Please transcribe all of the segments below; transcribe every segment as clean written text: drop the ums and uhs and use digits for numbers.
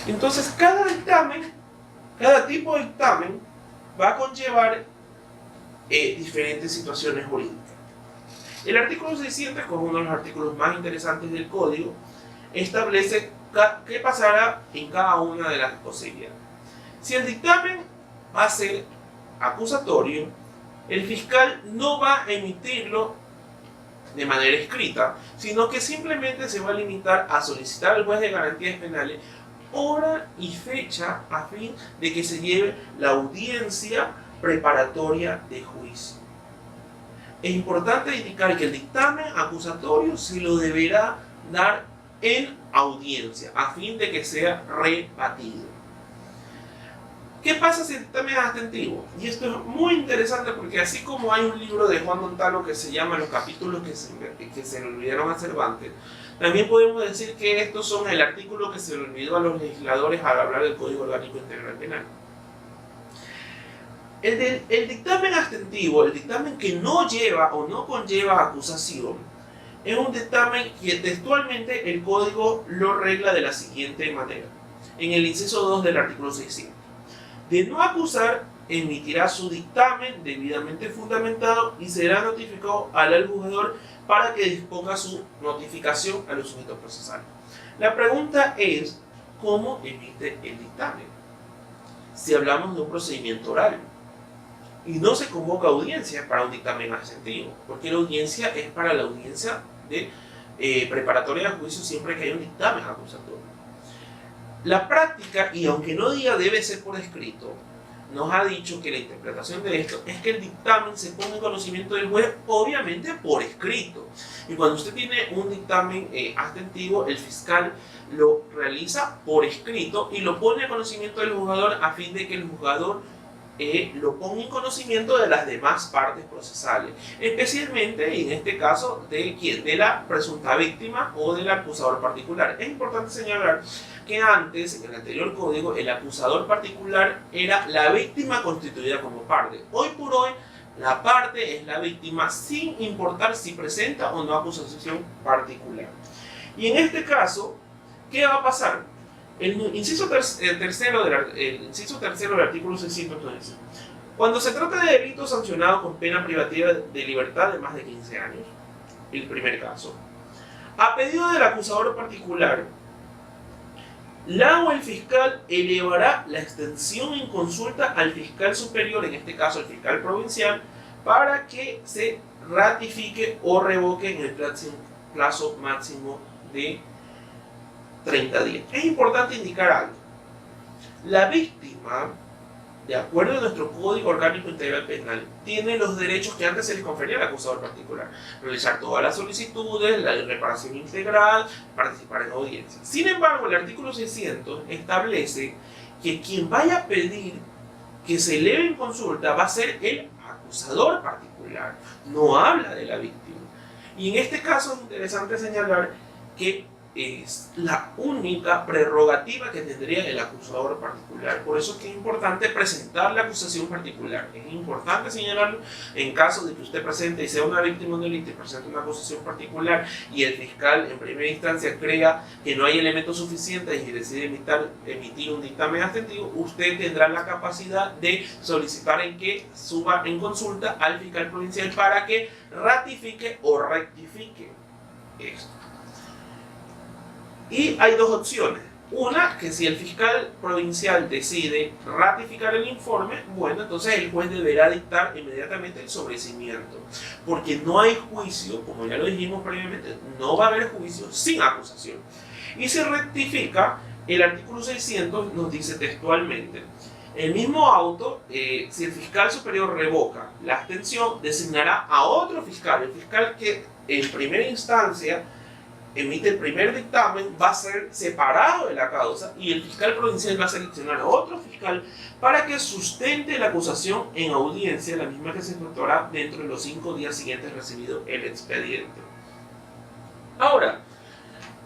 Entonces, cada dictamen, cada tipo de dictamen va a conllevar diferentes situaciones jurídicas. El artículo 600, que es uno de los artículos más interesantes del código, establece qué pasará en cada una de las posibilidades. Si el dictamen va a ser acusatorio, el fiscal no va a emitirlo de manera escrita, sino que simplemente se va a limitar a solicitar al juez de garantías penales hora y fecha a fin de que se lleve la audiencia preparatoria de juicio. Es importante indicar que el dictamen acusatorio se lo deberá dar en audiencia a fin de que sea rebatido. ¿Qué pasa si el dictamen es abstentivo? Y esto es muy interesante porque así como hay un libro de Juan Montalvo que se llama Los capítulos que se le olvidaron a Cervantes, también podemos decir que estos son el artículo que se le olvidó a los legisladores al hablar del Código Orgánico Integral Penal. El dictamen abstentivo, el dictamen que no lleva o no conlleva acusación, es un dictamen que textualmente el Código lo regla de la siguiente manera. En el inciso 2 del artículo 600. De no acusar, emitirá su dictamen debidamente fundamentado y será notificado al juzgador para que disponga su notificación a los sujetos procesales. La pregunta es, ¿cómo emite el dictamen? Si hablamos de un procedimiento oral y no se convoca audiencia para un dictamen abstentivo, porque la audiencia es para la audiencia de preparatoria de juicio siempre que hay un dictamen acusatorio. La práctica, y aunque no diga debe ser por escrito, nos ha dicho que la interpretación de esto es que el dictamen se pone en conocimiento del juez, obviamente por escrito. Y cuando usted tiene un dictamen abstentivo, el fiscal lo realiza por escrito y lo pone a conocimiento del juzgador a fin de que el juzgador lo ponga en conocimiento de las demás partes procesales, especialmente en este caso de la presunta víctima o del acusador particular. Es importante señalar que antes, en el anterior código, el acusador particular era la víctima constituida como parte. Hoy por hoy, la parte es la víctima sin importar si presenta o no acusación particular. Y en este caso, ¿qué va a pasar? El inciso tercero del artículo 600 nos dice: cuando se trata de delitos sancionados con pena privativa de libertad de más de 15 años, el primer caso, a pedido del acusador particular, la o el fiscal elevará la extensión en consulta al fiscal superior, en este caso el fiscal provincial, para que se ratifique o revoque en el plazo máximo de 30 días. Es importante indicar algo. La víctima, de acuerdo a nuestro Código Orgánico Integral Penal, tiene los derechos que antes se les confería al acusador particular: realizar todas las solicitudes, la reparación integral, participar en audiencia. Sin embargo, el artículo 600 establece que quien vaya a pedir que se eleve en consulta va a ser el acusador particular, no habla de la víctima. Y en este caso es interesante señalar que es la única prerrogativa que tendría el acusador particular. Por eso es que es importante presentar la acusación particular. Es importante señalarlo en caso de que usted presente y sea una víctima de un delito y presente una acusación particular y el fiscal en primera instancia crea que no hay elementos suficientes y decide emitir un dictamen abstentivo, usted tendrá la capacidad de solicitar en que suba en consulta al fiscal provincial para que ratifique o rectifique esto. Y hay dos opciones. Una, que si el fiscal provincial decide ratificar el informe, bueno, entonces el juez deberá dictar inmediatamente el sobreseimiento. Porque no hay juicio, como ya lo dijimos previamente, no va a haber juicio sin acusación. Y se rectifica, el artículo 600 nos dice textualmente: el mismo auto, si el fiscal superior revoca la abstención, designará a otro fiscal. El fiscal que en primera instancia emite el primer dictamen va a ser separado de la causa y el fiscal provincial va a seleccionar a otro fiscal para que sustente la acusación en audiencia, la misma que se efectuará dentro de los 5 días siguientes recibido el expediente. Ahora,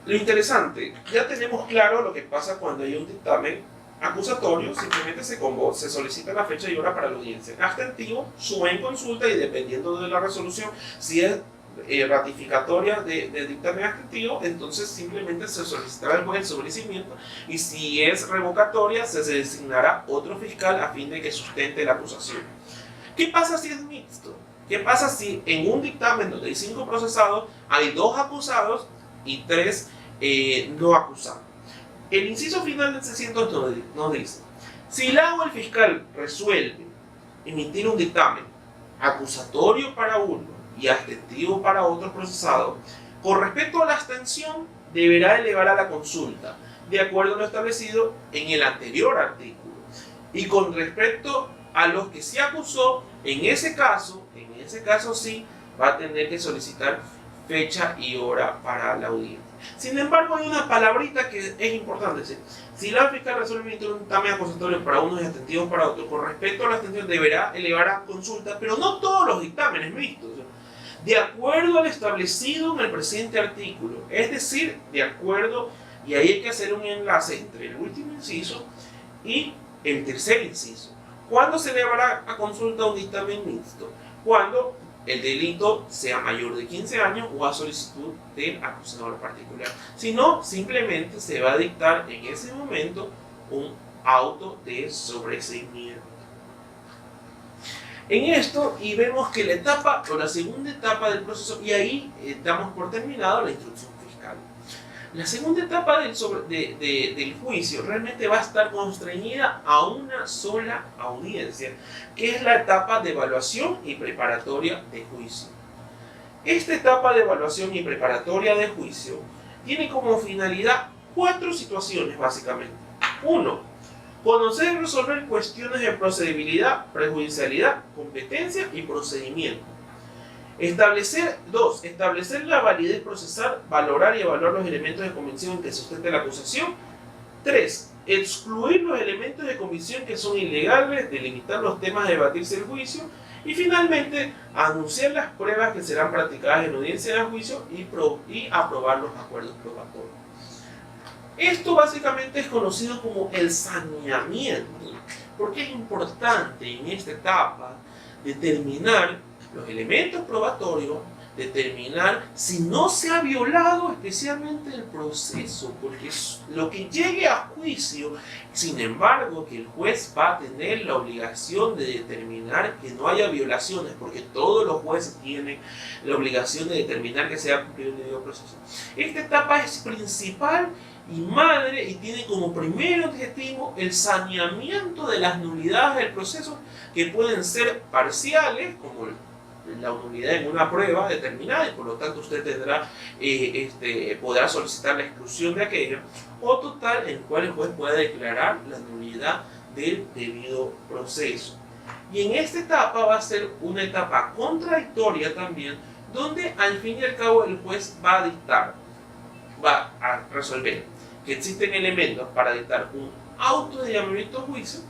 lo interesante, ya tenemos claro lo que pasa cuando hay un dictamen acusatorio, simplemente se solicita la fecha y hora para la audiencia. Abstentivo, sube en consulta y dependiendo de la resolución, si es ratificatoria del dictamen adjetivo, entonces simplemente se solicitará al juez el sobreseimiento, y si es revocatoria se designará otro fiscal a fin de que sustente la acusación. ¿Qué pasa si es mixto? ¿Qué pasa si en un dictamen donde hay 5 procesados hay 2 acusados y 3 no acusados? El inciso final del 600 nos dice: si la o el fiscal resuelve emitir un dictamen acusatorio para uno y abstentivo para otro procesado, con respecto a la abstención deberá elevar a la consulta, de acuerdo a lo establecido en el anterior artículo. Y con respecto a los que se acusó, en ese caso sí va a tener que solicitar fecha y hora para la audiencia. Sin embargo, hay una palabrita que es importante. Si la fiscal resuelve emitir un dictamen acusatorio para unos y abstentivos para otros, con respecto a la abstención deberá elevar a consulta, pero no todos los dictámenes mixtos, de acuerdo al establecido en el presente artículo. Es decir, de acuerdo, y ahí hay que hacer un enlace entre el último inciso y el tercer inciso. ¿Cuándo se elevará a consulta un dictamen mixto? Cuando el delito sea mayor de 15 años o a solicitud del acusador particular. Si no, simplemente se va a dictar en ese momento un auto de sobreseimiento. En esto, y vemos que la etapa o la segunda etapa del proceso, y ahí damos por terminado la instrucción fiscal. La segunda etapa del juicio realmente va a estar constreñida a una sola audiencia, que es la etapa de evaluación y preparatoria de juicio. Esta etapa de evaluación y preparatoria de juicio tiene como finalidad 4 situaciones básicamente. 1. Conocer y resolver cuestiones de procedibilidad, prejudicialidad, competencia y procedimiento. 2. Establecer la validez procesal, valorar y evaluar los elementos de convicción que sustente la acusación. 3. Excluir los elementos de convicción que son ilegales, delimitar los temas de debatirse el juicio. Y finalmente, anunciar las pruebas que serán practicadas en audiencia de juicio y aprobar los acuerdos probatorios. Esto básicamente es conocido como el saneamiento, porque es importante en esta etapa determinar los elementos probatorios, determinar si no se ha violado especialmente el proceso, porque lo que llegue a juicio, sin embargo, que el juez va a tener la obligación de determinar que no haya violaciones, porque todos los jueces tienen la obligación de determinar que se ha cumplido el debido proceso. Esta etapa es principal y madre y tiene como primer objetivo el saneamiento de las nulidades del proceso, que pueden ser parciales, como la nulidad en una prueba determinada, y por lo tanto usted podrá solicitar la exclusión de aquella, o total, en el cual el juez pueda declarar la nulidad del debido proceso. Y en esta etapa va a ser una etapa contradictoria también, donde al fin y al cabo el juez va a resolver que existen elementos para dictar un auto de llamamiento a juicio,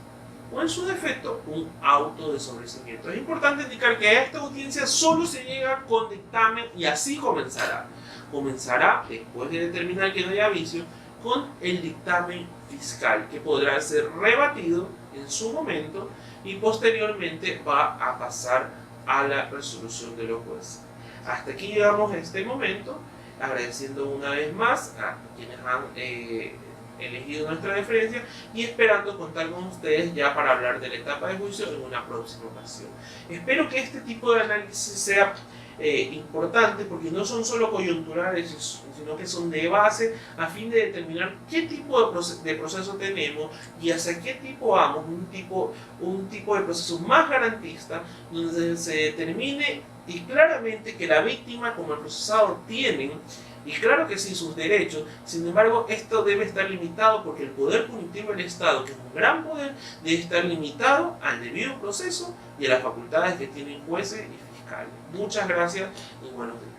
o en su defecto un auto de sobreseimiento. Es importante indicar que a esta audiencia solo se llega con dictamen, y así comenzará. Comenzará, después de determinar que no haya vicio, con el dictamen fiscal, que podrá ser rebatido en su momento y posteriormente va a pasar a la resolución de los jueces. Hasta aquí llegamos a este momento, agradeciendo una vez más a quienes han elegido nuestra deferencia y esperando contar con ustedes ya para hablar de la etapa de juicio en una próxima ocasión. Espero que este tipo de análisis sea importante, porque no son solo coyunturales, sino que son de base a fin de determinar qué tipo de proceso tenemos y hacia qué tipo vamos, un tipo de proceso más garantista, donde se determine y claramente que la víctima como el procesado tienen, y claro que sí, sus derechos. Sin embargo, esto debe estar limitado, porque el poder punitivo del Estado, que es un gran poder, debe estar limitado al debido proceso y a las facultades que tienen jueces y fiscales. Muchas gracias y buenos días.